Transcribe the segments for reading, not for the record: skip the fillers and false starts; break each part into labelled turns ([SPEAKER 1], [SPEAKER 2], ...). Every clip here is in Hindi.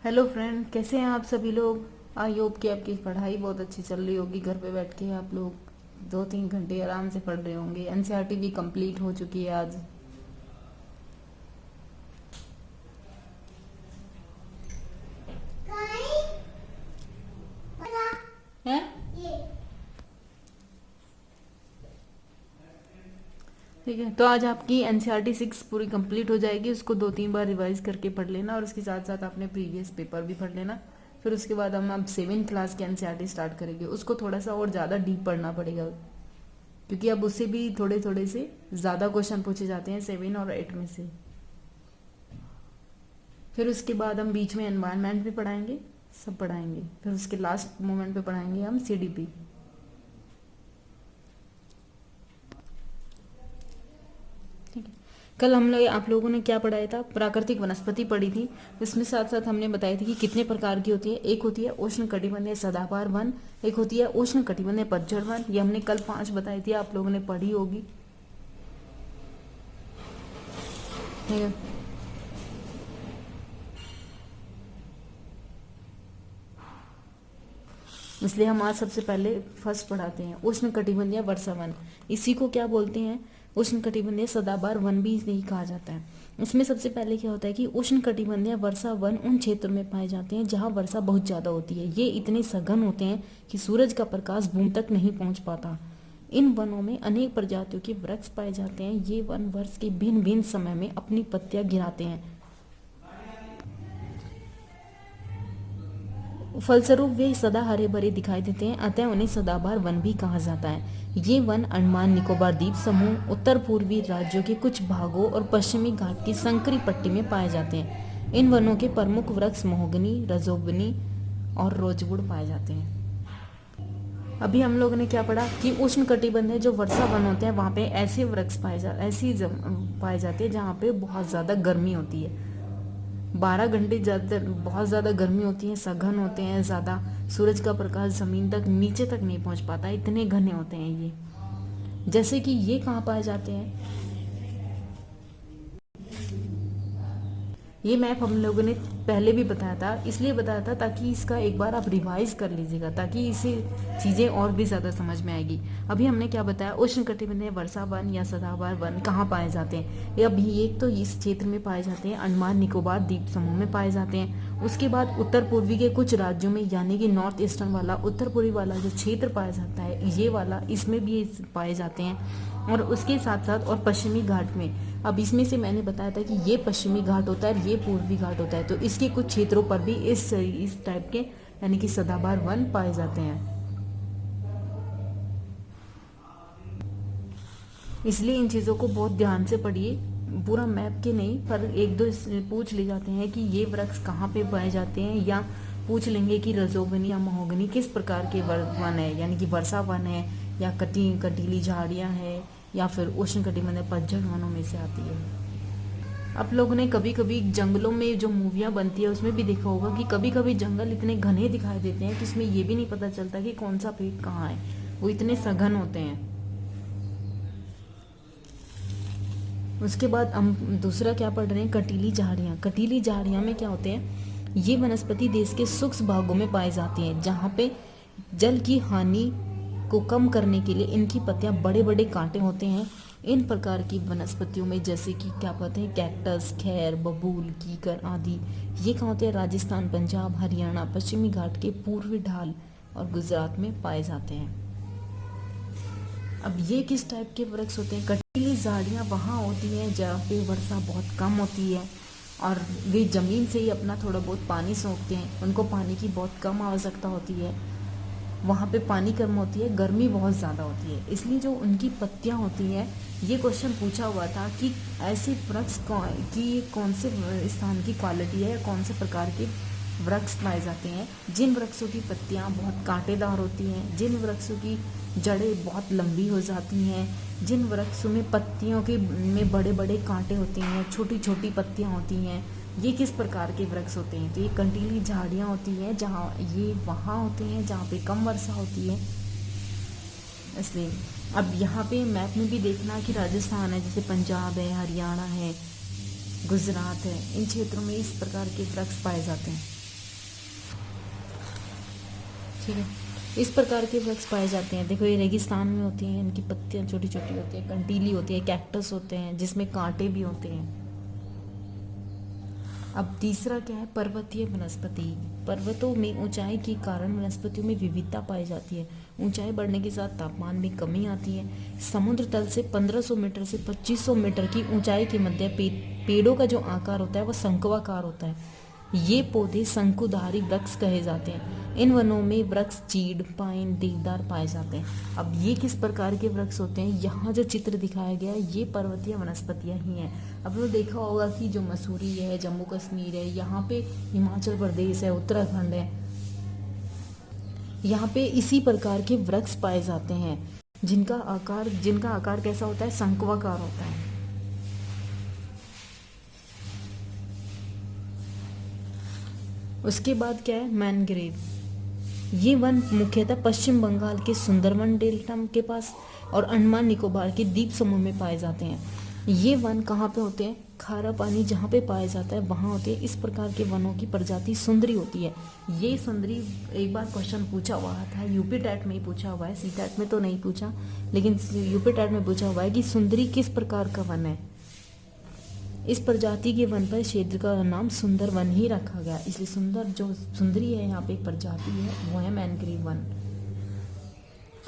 [SPEAKER 1] हेलो फ्रेंड, कैसे हैं आप सभी लोग। आई होप कि आपकी पढ़ाई बहुत अच्छी चल रही होगी। घर पे बैठ के आप लोग 2-3 घंटे आराम से पढ़ रहे होंगे। एनसीईआरटी भी कंप्लीट हो चुकी है आज। हैं? ठीक है, तो आज आपकी एनसीईआरटी 6 पूरी कंप्लीट हो जाएगी। उसको 2-3 बार रिवाइज करके पढ़ लेना और उसके साथ साथ आपने प्रीवियस पेपर भी पढ़ लेना। फिर उसके बाद हम अब 7th क्लास की एनसीईआरटी स्टार्ट करेंगे। उसको थोड़ा सा और ज़्यादा डीप पढ़ना पड़ेगा, क्योंकि अब उससे भी थोड़े थोड़े से ज़्यादा क्वेश्चन पूछे जाते हैं 7 और 8 में से। फिर उसके बाद हम बीच में एनवायरनमेंट भी पढ़ाएंगे, सब पढ़ाएंगे। फिर उसके लास्ट मोमेंट पे पढ़ाएंगे हम सीडीपी। ठीक है, कल हम लोग आप लोगों ने क्या पढ़ाया था? प्राकृतिक वनस्पति पढ़ी थी। इसमें साथ साथ हमने बताया था कि कितने प्रकार की होती है। एक होती है उष्ण कटिबंधीय सदाबहार वन, एक होती है उष्ण कटिबंधीय पतझड़ वन। ये हमने कल 5 बताई थी, आप लोगों ने पढ़ी होगी। ठीक है, इसलिए हम आज सबसे पहले फर्स्ट पढ़ाते हैं उष्ण कटिबंधीय वर्षा वन। इसी को क्या बोलते हैं? उष्ण कटिबंधीय सदाबहार वन भी यही कहा जाता है। इसमें सबसे पहले क्या होता है कि उष्ण कटिबंधीय वर्षा वन उन क्षेत्रों में पाए जाते हैं जहाँ वर्षा बहुत ज़्यादा होती है। ये इतने सघन होते हैं कि सूरज का प्रकाश भूमि तक नहीं पहुँच पाता। इन वनों में अनेक प्रजातियों के वृक्ष पाए जाते हैं। ये वन वर्ष के भिन्न भिन्न समय में अपनी पत्तियां गिराते हैं। फलस्वरूप वे सदा हरे भरे दिखाई देते हैं, अतः उन्हें सदाबहार वन भी कहा जाता है। ये वन अंडमान निकोबार द्वीप समूह, उत्तर पूर्वी राज्यों के कुछ भागों और पश्चिमी घाट की संकरी पट्टी में पाए जाते हैं। इन वनों के प्रमुख वृक्ष महोगनी, रजोगनी और रोजवुड पाए जाते हैं। अभी हम लोगों ने क्या पढ़ा कि उष्ण कटिबंधीय जो वर्षा वन होते हैं वहाँ पे ऐसे वृक्ष पाए जाते हैं जहाँ पे बहुत ज़्यादा गर्मी होती है। 12 घंटे ज़्यादा बहुत ज़्यादा गर्मी होती है, सघन होते हैं, ज़्यादा सूरज का प्रकाश ज़मीन तक नीचे तक नहीं पहुँच पाता, इतने घने होते हैं ये। जैसे कि ये कहाँ पाए जाते हैं? ये मैप हम लोगों ने पहले भी बताया था, इसलिए बताया था ताकि इसका एक बार आप रिवाइज कर लीजिएगा, ताकि इसे चीज़ें और भी ज़्यादा समझ में आएगी। अभी हमने क्या बताया? उष्ण कटिबंधीय वर्षा वन या सदाबहार वन कहाँ पाए जाते हैं? ये अभी एक तो इस क्षेत्र में पाए जाते हैं, अंडमान निकोबार द्वीप समूह में पाए जाते हैं। उसके बाद उत्तर पूर्वी के कुछ राज्यों में, यानी कि नॉर्थ ईस्टर्न वाला, उत्तर पूर्वी वाला जो क्षेत्र पाया जाता है ये वाला, इसमें भी पाए जाते हैं। और उसके साथ साथ और पश्चिमी घाट में, अब इसमें से मैंने बताया था कि ये पश्चिमी घाट होता है, ये पूर्वी घाट होता है, तो इसके कुछ क्षेत्रों पर भी इस टाइप के यानी कि सदाबहार वन पाए जाते हैं। इसलिए इन चीज़ों को बहुत ध्यान से पढ़िए, पूरा मैप के नहीं पर एक दो पूछ ले जाते हैं कि ये वृक्ष कहाँ पे पाए जाते हैं, या पूछ लेंगे कि रजोगनी या महोगनी किस प्रकार के वन है, यानी कि वर्षा वन है या कटीली झाड़ियाँ हैं या फिर उष्ण कटिबंधीय पतझड़ वनों में से आती है। आप लोगों ने कभी कभी जंगलों में जो मूवियाँ बनती है उसमें भी देखा होगा कि कभी कभी जंगल इतने घने दिखाई देते हैं कि उसमें ये भी नहीं पता चलता कि कौन सा पेड़ कहाँ है, वो इतने सघन होते हैं। उसके बाद हम दूसरा क्या पढ़ रहे हैं? कटीली झाड़ियाँ। कटीली झाड़ियाँ में क्या होते हैं? ये वनस्पति देश के शुष्क भागों में पाई जाती हैं, जहाँ पे जल की हानि को कम करने के लिए इनकी पत्तियाँ बड़े बड़े कांटे होते हैं। इन प्रकार की वनस्पतियों में जैसे कि क्या कहते हैं, कैक्टस, खैर, बबूल, कीकर आदि, ये कहाँ होते हैं? राजस्थान, पंजाब, हरियाणा, पश्चिमी घाट के पूर्वी ढाल और गुजरात में पाए जाते हैं। अब ये किस टाइप के वृक्ष होते हैं? कटीली झाड़ियाँ वहाँ होती हैं जहाँ पे वर्षा बहुत कम होती है और वे ज़मीन से ही अपना थोड़ा बहुत पानी सोखते हैं, उनको पानी की बहुत कम आवश्यकता होती है। वहाँ पे पानी कम होती है, गर्मी बहुत ज़्यादा होती है, इसलिए जो उनकी पत्तियाँ होती हैं, ये क्वेश्चन पूछा हुआ था कि ऐसे वृक्ष की कौन से स्थान की क्वालिटी है या कौन से प्रकार के वृक्ष पाए जाते हैं जिन वृक्षों की पत्तियाँ बहुत कांटेदार होती हैं, जिन वृक्षों की जड़ें बहुत लंबी हो जाती हैं, जिन वृक्षों में पत्तियों के में बड़े बड़े कांटे होते हैं, छोटी छोटी पत्तियाँ होती हैं, ये किस प्रकार के वृक्ष होते हैं? तो ये कंटीली झाड़ियाँ होती हैं, जहाँ ये वहाँ होते हैं जहाँ पे कम वर्षा होती है। इसलिए अब यहाँ पे मैप में भी देखना कि राजस्थान है, जैसे पंजाब है, हरियाणा है, गुजरात है, इन क्षेत्रों में इस प्रकार के वृक्ष पाए जाते हैं। ठीक है। इस प्रकार के वृक्ष पाए जाते हैं। देखो ये रेगिस्तान में होती हैं, इनकी पत्तियां छोटी छोटी होती हैं, कंटीली होती है, कैक्टस होते हैं जिसमें कांटे भी होते हैं। अब तीसरा क्या है, पर्वतीय वनस्पति। पर्वतों में ऊंचाई के कारण वनस्पतियों में विविधता पाई जाती है। ऊंचाई बढ़ने के साथ तापमान में कमी आती है। समुद्र तल से 1500 मीटर से 2500 मीटर की ऊंचाई के मध्य पेड़ों का जो आकार होता है वह शंक्वाकार होता है। ये पौधे शंकुधारी वृक्ष कहे जाते हैं। इन वनों में वृक्ष चीड़, पाइन, देवदार पाए जाते हैं। अब ये किस प्रकार के वृक्ष होते हैं, यहाँ जो चित्र दिखाया गया है ये पर्वतीय वनस्पतियाँ ही हैं। अब लोग देखा होगा कि जो मसूरी है, जम्मू कश्मीर है, यहाँ पे हिमाचल प्रदेश है, उत्तराखंड है, यहाँ पे इसी प्रकार के वृक्ष पाए जाते हैं जिनका आकार कैसा होता है, शंक्वाकार होता है। उसके बाद क्या है, मैनग्रोव। ये वन मुख्यतः पश्चिम बंगाल के सुंदरवन डेल्टा के पास और अंडमान निकोबार के द्वीप समूह में पाए जाते हैं। ये वन कहाँ पे होते हैं, खारा पानी जहाँ पे पाया जाता है वहाँ होते हैं। इस प्रकार के वनों की प्रजाति सुंदरी होती है। ये सुंदरी एक बार क्वेश्चन पूछा हुआ था, यूपी टैट में ही पूछा हुआ है, सी टैट में तो नहीं पूछा, लेकिन यूपी टैट में पूछा हुआ है कि सुंदरी किस प्रकार का वन है। इस प्रजाति के वन पर क्षेत्र का नाम सुंदर वन ही रखा गया, इसलिए सुंदरी है यहाँ पे एक प्रजाति है, वो है मैनग्रोव वन।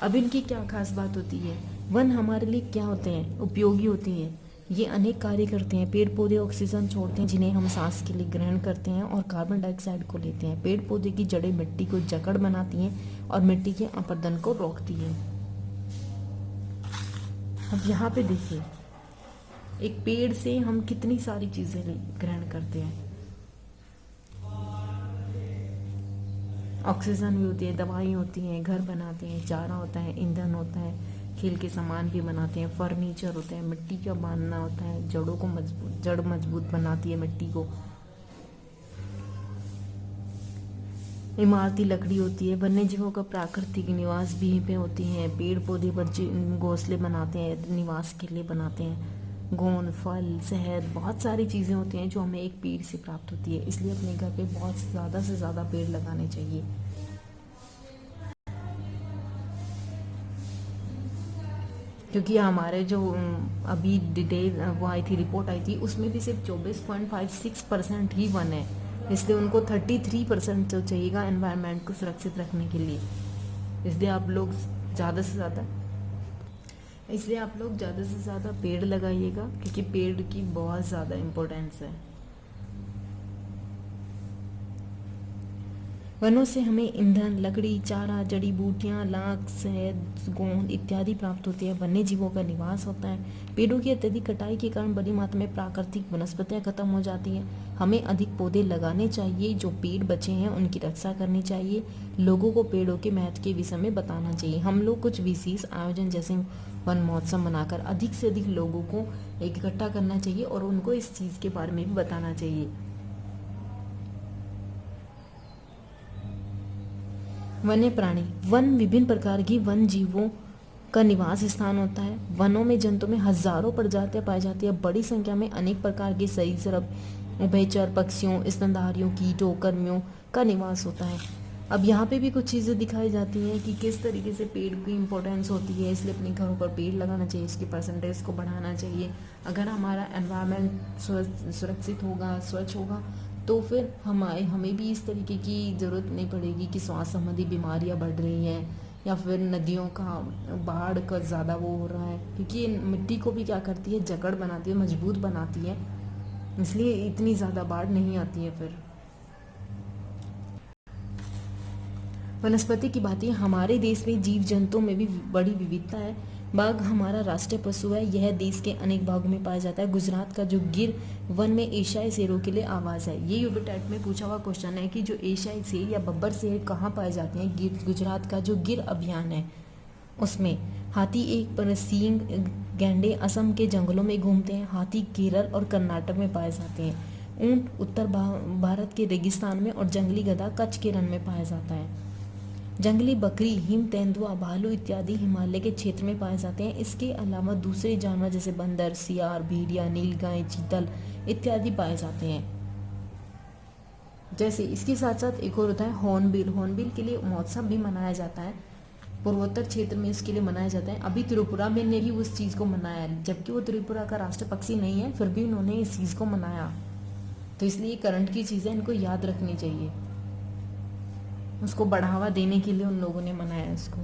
[SPEAKER 1] अब इनकी क्या खास बात होती है, वन हमारे लिए क्या होते हैं, उपयोगी होती हैं। ये अनेक कार्य करते हैं। पेड़ पौधे ऑक्सीजन छोड़ते हैं जिन्हें हम सांस के लिए ग्रहण करते हैं और कार्बन डाइऑक्साइड को लेते हैं। पेड़ पौधे की जड़ें मिट्टी को जकड़ बनाती हैं और मिट्टी के अपरदन को रोकती हैं। अब यहाँ पे देखिए, एक पेड़ से हम कितनी सारी चीजें ग्रहण करते हैं। ऑक्सीजन भी होती है, दवाई होती हैं, घर बनाते हैं, चारा होता है, ईंधन होता है, खेल के सामान भी बनाते हैं, फर्नीचर होता है, मिट्टी का बांधना होता है, जड़ मजबूत बनाती है मिट्टी को, इमारती लकड़ी होती है, वन्य जीवों का प्राकृतिक निवास भी यहीं पे होती हैं। पेड़ पौधे पर घोंसले बनाते हैं, निवास के लिए बनाते हैं। गोंद, फल, शहद, बहुत सारी चीज़ें होती हैं जो हमें एक पेड़ से प्राप्त होती है। इसलिए अपने घर पे बहुत ज़्यादा से ज़्यादा पेड़ लगाने चाहिए। क्योंकि हमारे जो अभी डिटेल वो आई थी, रिपोर्ट आई थी, उसमें भी सिर्फ 24.56% ही वन है। इसलिए उनको 33% तो चाहिएगा एनवायरनमेंट को सुरक्षित रखने के लिए। इसलिए आप लोग ज़्यादा से ज़्यादा पेड़ लगाइएगा, क्योंकि पेड़ की बहुत ज़्यादा इम्पोर्टेंस है। वनों से हमें ईंधन, लकड़ी, चारा, जड़ी बूटियां, लाख, शहद, गोंद इत्यादि प्राप्त होती है। वन्य जीवों का निवास होता है। पेड़ों की अत्यधिक कटाई के कारण बड़ी मात्रा में प्राकृतिक वनस्पतियां खत्म हो जाती हैं। हमें अधिक पौधे लगाने चाहिए, जो पेड़ बचे हैं उनकी रक्षा करनी चाहिए। लोगों को पेड़ों के महत्व के विषय में बताना चाहिए। हम लोग कुछ विशेष आयोजन जैसे वन महोत्सव मनाकर अधिक से अधिक लोगों को इकट्ठा करना चाहिए और उनको इस चीज़ के बारे में भी बताना चाहिए। वन्य प्राणी। वन विभिन्न प्रकार की वन जीवों का निवास स्थान होता है। वनों में जंतुओं में हजारों प्रजातियां पाई जाती है। बड़ी संख्या में अनेक प्रकार के सरीसृप, उभयचर, पक्षियों, स्तनधारियों, कीटों, कर्मियों का निवास होता है। अब यहाँ पे भी कुछ चीज़ें दिखाई जाती हैं कि किस तरीके से पेड़ की इम्पोर्टेंस होती है। इसलिए अपने घरों पर पेड़ लगाना चाहिए, इसकी परसेंटेज को बढ़ाना चाहिए। अगर हमारा एनवायरनमेंट सुरक्षित होगा, स्वच्छ होगा, तो फिर हमें भी इस तरीके की ज़रूरत नहीं पड़ेगी कि स्वास्थ्य संबंधी बीमारियां बढ़ रही हैं या फिर नदियों का बाढ़ का ज़्यादा वो हो रहा है, क्योंकि मिट्टी को भी क्या करती है, जकड़ बनाती है, मजबूत बनाती है, इसलिए इतनी ज़्यादा बाढ़ नहीं आती है। फिर वनस्पति की बात है, हमारे देश में जीव जंतुओं में भी बड़ी विविधता है। बाघ हमारा राष्ट्रीय पशु है। यह देश के अनेक भागों में पाया जाता है। गुजरात का जो गिर वन में एशियाई शेरों के लिए आवाज़ है। ये यूपी टेट में पूछा हुआ क्वेश्चन है कि जो एशियाई शेर या बब्बर शेर कहाँ पाए जाते हैं। गुजरात का जो गिर अभियान है उसमें हाथी एक पर सींग गैंडे असम के जंगलों में घूमते हैं। हाथी केरल और कर्नाटक में पाए जाते हैं। ऊंट उत्तर भारत के रेगिस्तान में और जंगली गधा कच्छ के रण में पाया जाता है। जंगली बकरी, हिम तेंदुआ, भालू इत्यादि हिमालय के क्षेत्र में पाए जाते हैं। इसके अलावा दूसरे जानवर जैसे बंदर, सियार, भेड़िया, नीलगाय, चीतल इत्यादि पाए जाते हैं। जैसे इसके साथ साथ एक और होता है हॉर्नबिल। हॉर्नबिल के लिए महोत्सव भी मनाया जाता है, पूर्वोत्तर क्षेत्र में इसके लिए मनाया जाता है। अभी त्रिपुरा में ने भी उस चीज़ को मनाया है, जबकि वो त्रिपुरा का राष्ट्र पक्षी नहीं है, फिर भी उन्होंने इस चीज़ को मनाया। तो इसलिए करंट की चीज़ें इनको याद रखनी चाहिए, उसको बढ़ावा देने के लिए उन लोगों ने मनाया इसको।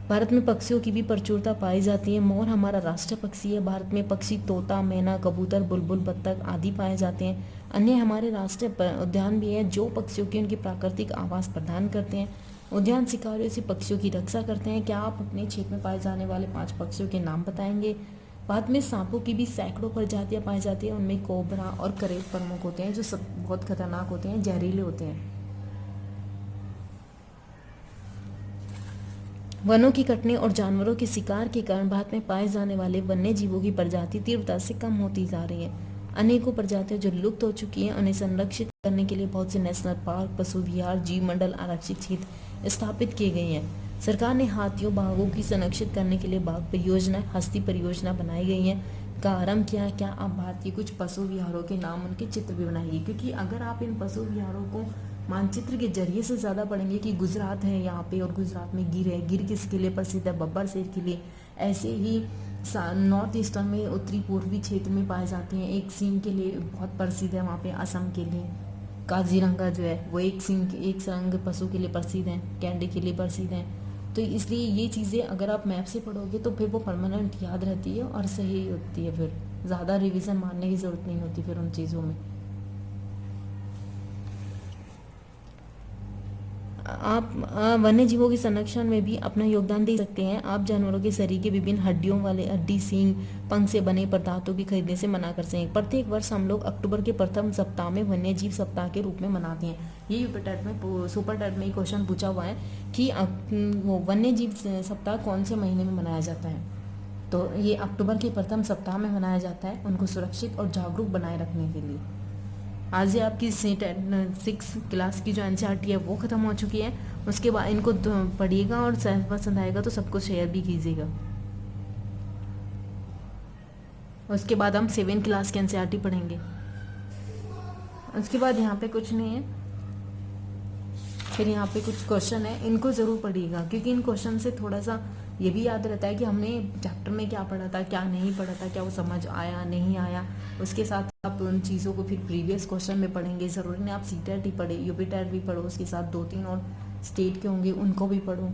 [SPEAKER 1] भारत में पक्षियों की भी प्रचुरता पाई जाती है। मोर हमारा राष्ट्र पक्षी है। भारत में पक्षी तोता, मैना, कबूतर, बुलबुल, बत्तख आदि पाए जाते हैं। अन्य हमारे राष्ट्रीय उद्यान भी हैं जो पक्षियों की उनकी प्राकृतिक आवास प्रदान करते हैं। उद्यान शिकारियों से पक्षियों की रक्षा करते हैं। क्या आप अपने क्षेत्र में पाए जाने वाले 5 पक्षियों के नाम बताएंगे? भारत में सांपों की भी सैकड़ों प्रजातियां पाई जाती हैं। उनमें कोबरा और करेत प्रमुख होते हैं, जो सब बहुत खतरनाक होते हैं, जहरीले होते हैं। वनों की कटने और जानवरों के शिकार के कारण भारत में पाए जाने वाले वन्य जीवों की प्रजाति तीव्रता से कम होती जा रही है। अनेकों प्रजातियां जो लुप्त हो चुकी हैं, उन्हें संरक्षित करने के लिए बहुत से नेशनल पार्क, पशु विहार, जीव मंडल, आरक्षित क्षेत्र स्थापित किए गए हैं। सरकार ने हाथियों, बाघों की संरक्षित करने के लिए बाघ परियोजना, हस्ती परियोजना बनाई गई है का आरंभ किया। क्या आप भारत के कुछ पशु विहारों के नाम, उनके चित्र भी बनाइए, क्योंकि अगर आप इन पशु विहारों को मानचित्र के जरिए से ज़्यादा पढ़ेंगे कि गुजरात है यहाँ पे, और गुजरात में गिर है, गिर किसके लिए प्रसिद्ध है? बब्बर शेर के लिए। ऐसे ही नॉर्थ ईस्टर्न में, उत्तरी पूर्वी क्षेत्र में पाए जाते हैं, एक सींग के लिए बहुत प्रसिद्ध है वहाँ पे, असम के लिए। काजीरंगा जो है वो एक संग पशु के लिए प्रसिद्ध है, कैंडी के लिए प्रसिद्ध है। तो इसलिए ये चीज़ें अगर आप मैप से पढ़ोगे तो फिर वो परमानेंट याद रहती है और सही होती है, फिर ज़्यादा रिवीजन मारने की ज़रूरत नहीं होती फिर उन चीज़ों में। आप वन्य जीवों के संरक्षण में भी अपना योगदान दे सकते हैं। आप जानवरों के शरीर के विभिन्न हड्डियों वाले, हड्डी, सींग, पंख से बने पदार्थों की खरीदने से मना कर सकते हैं। प्रत्येक वर्ष हम लोग अक्टूबर के प्रथम सप्ताह में वन्य जीव सप्ताह के रूप में मनाते हैं। ये सुपर टेट में क्वेश्चन पूछा हुआ है कि वो वन्य जीव सप्ताह कौन से महीने में मनाया जाता है? तो ये अक्टूबर के प्रथम सप्ताह में मनाया जाता है, उनको सुरक्षित और जागरूक बनाए रखने के लिए। आज ही आपकी 6 क्लास की जो NCERT है वो ख़त्म हो चुकी है। उसके बाद इनको पढ़िएगा और पसंद आएगा तो सबको शेयर भी कीजिएगा। उसके बाद हम 7 क्लास की NCERT पढ़ेंगे। उसके बाद यहाँ पे कुछ नहीं है, फिर यहाँ पे कुछ क्वेश्चन है, इनको ज़रूर पढ़िएगा, क्योंकि इन क्वेश्चन से थोड़ा सा ये भी याद रहता है कि हमने चैप्टर में क्या पढ़ा था, क्या नहीं पढ़ा था, क्या वो समझ आया नहीं आया। उसके साथ आप उन चीज़ों को फिर प्रीवियस क्वेश्चन में पढ़ेंगे। ज़रूरी नहीं आप CTET ही पढ़े, UPTET भी पढ़ो, उसके साथ 2-3 और स्टेट के होंगे उनको भी पढ़ो।